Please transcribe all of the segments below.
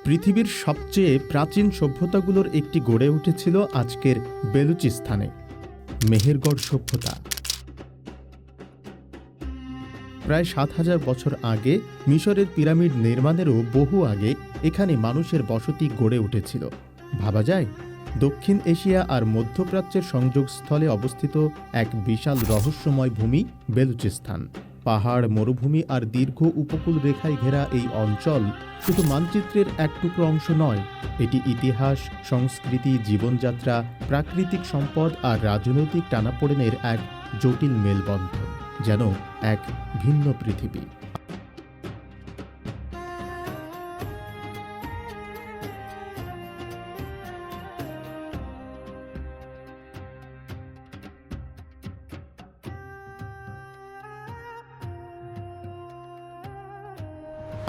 পৃথিবীর সবচেয়ে প্রাচীন সভ্যতাগুলোর একটি গড়ে উঠেছিল আজকের বেলুচিস্তানে, মেহেরগড় সভ্যতা। প্রায় ৭,০০০ বছর আগে মিশরের পিরামিড নির্মাণেরও বহু আগে এখানে মানুষের বসতি গড়ে উঠেছিল। ভাবা যায়, দক্ষিণ এশিয়া আর মধ্যপ্রাচ্যের সংযোগস্থলে অবস্থিত এক বিশাল রহস্যময় ভূমি বেলুচিস্তান। পাহাড়, মরুভূমি আর দীর্ঘ উপকূল রেখায় ঘেরা এই অঞ্চল শুধু মানচিত্রের এক টুকরো অংশ নয়, এটি ইতিহাস, সংস্কৃতি, জীবনযাত্রা, প্রাকৃতিক সম্পদ আর রাজনৈতিক টানাপোড়েনের এক জটিল মেলবন্ধন, যেন এক ভিন্ন পৃথিবী।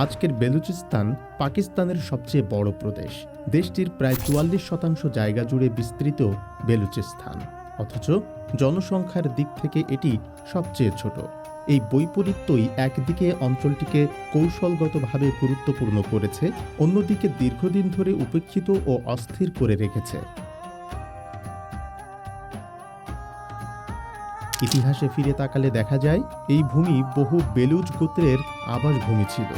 আজকের বেলুচিস্তান পাকিস্তানের সবচেয়ে বড় প্রদেশ। দেশটির প্রায় ৪৪% জায়গা জুড়ে বিস্তৃত বেলুচিস্তান, অথচ জনসংখ্যার দিক থেকে এটি সবচেয়ে ছোট। এই বৈপরীত্যই একদিকে অঞ্চলটিকে কৌশলগতভাবে গুরুত্বপূর্ণ করেছে, অন্যদিকে দীর্ঘদিন ধরে উপেক্ষিত ও অস্থির করে রেখেছে। ইতিহাসে ফিরে তাকালে দেখা যায়, এই ভূমি বহু বেলুচ গোত্রের আবাসভূমি ছিল।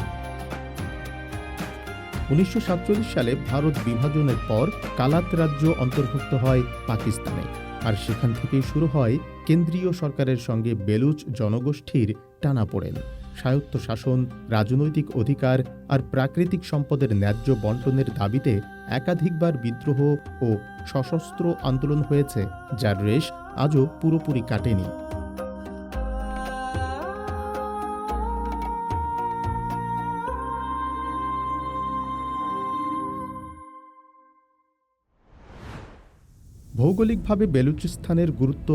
১৯৪৭ সালে ভারত বিভাজনের পর কালাত রাজ্য অন্তর্ভুক্ত হয় পাকিস্তানে, আর সেখান থেকেই শুরু হয় কেন্দ্রীয় সরকারের সঙ্গে বেলুচ জনগোষ্ঠীর টানাপোড়েন। স্বায়ত্তশাসন, রাজনৈতিক অধিকার আর প্রাকৃতিক সম্পদের ন্যায্য বণ্টনের দাবিতে একাধিকবার বিদ্রোহ ও সশস্ত্র আন্দোলন হয়েছে, যার রেশ আজও পুরোপুরি কাটেনি। ভৌগোলিকভাবে বেলুচিস্তানের গুরুত্ব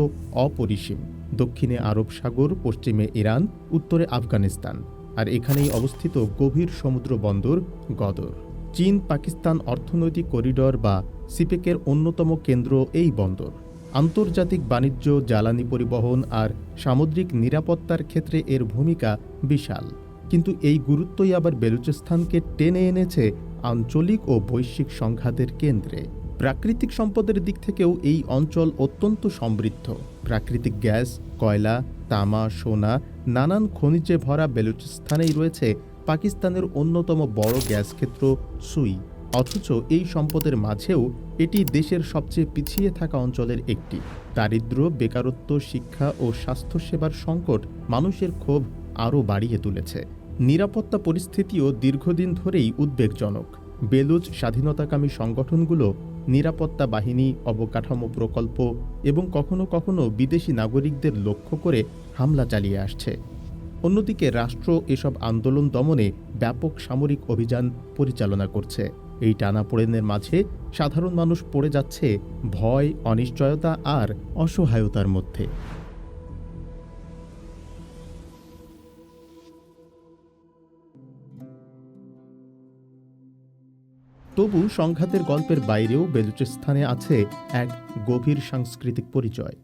অপরিসীম। দক্ষিণে আরব সাগর, পশ্চিমে ইরান, উত্তরে আফগানিস্তান, আর এখানেই অবস্থিত গভীর সমুদ্র বন্দর গদর। চীন পাকিস্তান অর্থনৈতিক করিডর বা সিপেকের অন্যতম কেন্দ্র এই বন্দর। আন্তর্জাতিক বাণিজ্য, জ্বালানি পরিবহন আর সামুদ্রিক নিরাপত্তার ক্ষেত্রে এর ভূমিকা বিশাল। কিন্তু এই গুরুত্বই আবার বেলুচিস্তানকে টেনে এনেছে আঞ্চলিক ও বৈশ্বিক সংঘাতের কেন্দ্রে। প্রাকৃতিক সম্পদের দিক থেকেও এই অঞ্চল অত্যন্ত সমৃদ্ধ। প্রাকৃতিক গ্যাস, কয়লা, তামা, সোনা, নানান খনিজে ভরা বেলুচিস্তানেই রয়েছে পাকিস্তানের অন্যতম বড় গ্যাস ক্ষেত্র সুই। অথচ এই সম্পদের মাঝেও এটি দেশের সবচেয়ে পিছিয়ে থাকা অঞ্চলের একটি। দারিদ্র্য, বেকারত্ব, শিক্ষা ও স্বাস্থ্যসেবার সংকট মানুষের ক্ষোভ আরও বাড়িয়ে তুলেছে। নিরাপত্তা পরিস্থিতিও দীর্ঘদিন ধরেই উদ্বেগজনক। বেলুচ স্বাধীনতাকামী সংগঠনগুলো নিরাপত্তা বাহিনী, অবকাঠামো প্রকল্প এবং কখনো কখনো বিদেশি নাগরিকদের লক্ষ্য করে হামলা চালিয়ে আসছে। অন্যদিকে রাষ্ট্র এসব আন্দোলন দমনে ব্যাপক সামরিক অভিযান পরিচালনা করছে। এই টানাপোড়েনের মাঝে সাধারণ মানুষ পড়ে যাচ্ছে ভয়, অনিশ্চয়তা আর অসহায়তার মধ্যে। তবু সংঘাতের গল্পের বাইরেও বেলুচিস্তানে আছে এক গভীর সাংস্কৃতিক পরিচয়।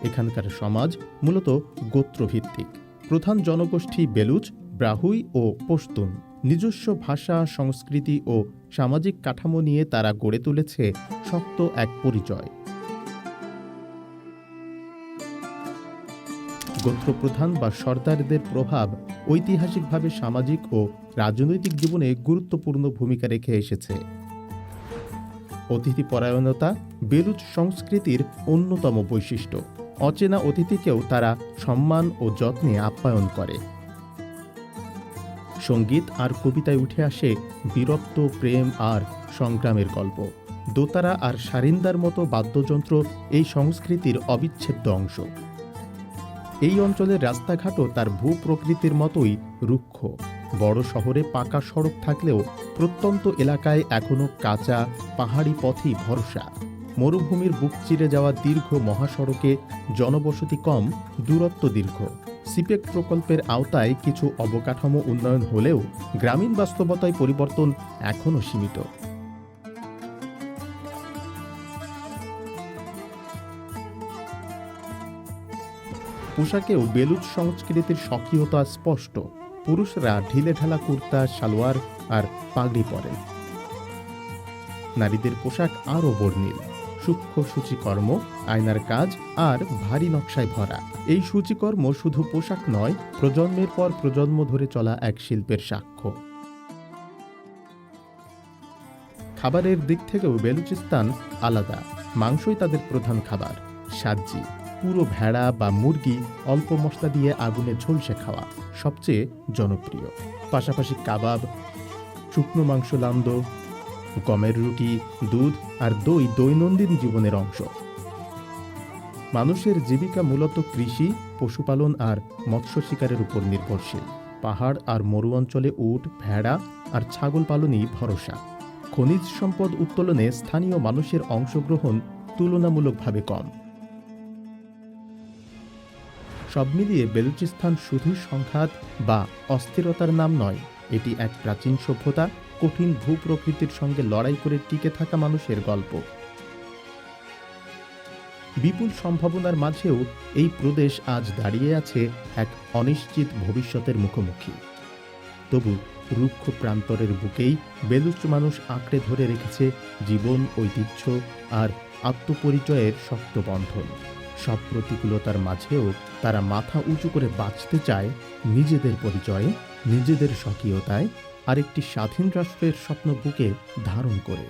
এখানকার সমাজ মূলত গোত্রভিত্তিক। প্রধান জনগোষ্ঠী বেলুচ, ব্রাহুই ও পশতুন। নিজস্ব ভাষা, সংস্কৃতি ও সামাজিক কাঠামো নিয়ে তারা গড়ে তুলেছে শক্ত এক পরিচয়। গোত্রপ্রধান বা সর্দারদের প্রভাব ঐতিহাসিকভাবে সামাজিক ও রাজনৈতিক জীবনে গুরুত্বপূর্ণ ভূমিকা রেখে এসেছে। অতিথিপরায়ণতা বেলুচ সংস্কৃতির অন্যতম বৈশিষ্ট্য। অচেনা অতিথিকেও তারা সম্মান ও যত্নে আপ্যায়ন করে। সঙ্গীত আর কবিতায় উঠে আসে বীরত্ব, প্রেম আর সংগ্রামের গল্প। দোতারা আর সারিন্দার মতো বাদ্যযন্ত্র এই সংস্কৃতির অবিচ্ছেদ্য অংশ। এই অঞ্চলের রাস্তাঘাটও তার ভূপ্রকৃতির মতোই রুক্ষ। বড় শহরে পাকা সড়ক থাকলেও প্রত্যন্ত এলাকায় এখনও কাঁচা পাহাড়ি পথই ভরসা। মরুভূমির বুক চিরে যাওয়া দীর্ঘ মহাসড়কে জনবসতি কম, দূরত্ব দীর্ঘ। সিপেক প্রকল্পের আওতায় কিছু অবকাঠামো উন্নয়ন হলেও গ্রামীণ বাস্তবতায় পরিবর্তন এখনও সীমিত। পোশাকেও বেলুচ সংস্কৃতির স্বকীয়তা স্পষ্ট। পুরুষরা ঢিলেঢালা কুর্তা, সালোয়ার আর পাগড়ি পরেন। নারীদের পোশাক আরও বর্ণিল, সূক্ষ্ম সূচিকর্ম, আয়নার কাজ আর ভারী নকশায় ভরা। এই সূচিকর্ম শুধু পোশাক নয়, প্রজন্মের পর প্রজন্ম ধরে চলা এক শিল্পের সাক্ষ্য। খাবারের দিক থেকেও বেলুচিস্তান আলাদা। মাংসই তাদের প্রধান খাবার। সাজ্জি, পুরো ভেড়া বা মুরগি অল্প মশলা দিয়ে আগুনে ঝলসে খাওয়া সবচেয়ে জনপ্রিয়। পাশাপাশি কাবাব, শুকনো মাংস, লান্দ, গমের রুটি, দুধ আর দই দৈনন্দিন জীবনের অংশ। মানুষের জীবিকা মূলত কৃষি, পশুপালন আর মৎস্য শিকারের উপর নির্ভরশীল। পাহাড় আর মরু অঞ্চলে উট, ভেড়া আর ছাগল পালনই ভরসা। খনিজ সম্পদ উত্তোলনে স্থানীয় মানুষের অংশগ্রহণ তুলনামূলকভাবে কম। সব মিলিয়ে বেলুচিস্তান শুধু সংঘাত বা অস্থিরতার নাম নয়, এটি এক প্রাচীন সভ্যতা, কঠিন ভূপ্রকৃতির সঙ্গে লড়াই করে টিকে থাকা মানুষের গল্প। বিপুল সম্ভাবনার মাঝেও এই প্রদেশ আজ দাঁড়িয়ে আছে এক অনিশ্চিত ভবিষ্যতের মুখোমুখি। তবু রুক্ষ প্রান্তরের বুকেই বেলুচ মানুষ আঁকড়ে ধরে রেখেছে জীবন, ঐতিহ্য আর আত্মপরিচয়ের শক্ত বন্ধন। সব প্রতিকূলতার মাঝেও তারা মাথা উঁচু করে বাঁচতে চায় নিজেদের পরিচয়ে, নিজেদের স্বকীয়তায় আর একটি স্বাধীন রাষ্ট্রের স্বপ্ন বুকে ধারণ করে।